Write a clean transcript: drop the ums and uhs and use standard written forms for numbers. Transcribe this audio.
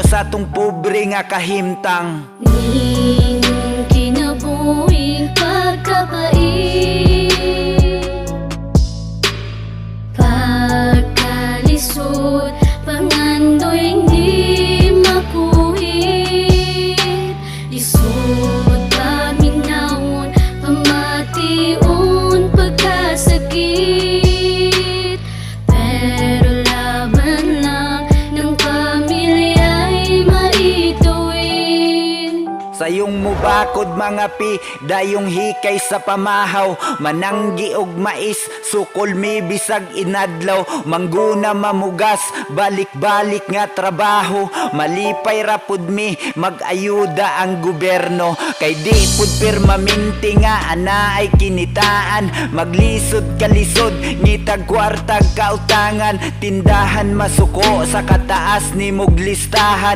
sa tong pobre nga kahimtang. Ning kinabuhing pagkapait, pagkalisod, pangandoy di makuhit. Lisod paminawon, pamation, pagkasakit. Pero laban lang ng pamilya'y maituwid. Sayong mubakod mga pi, dayong hikay sa pamahaw. Mananggi og mais, sukol mi bisag inadlaw. Mangguna mamugas, balik-balik nga trabaho. Malipay rapud mi, mag-ayuda ang gobyerno. Kay di pud permanente nga ana ay kinitaan. Maglisod kalisod, ngitag kwartag kautangan. Tindahan masuko sa kataas ni mog listahan.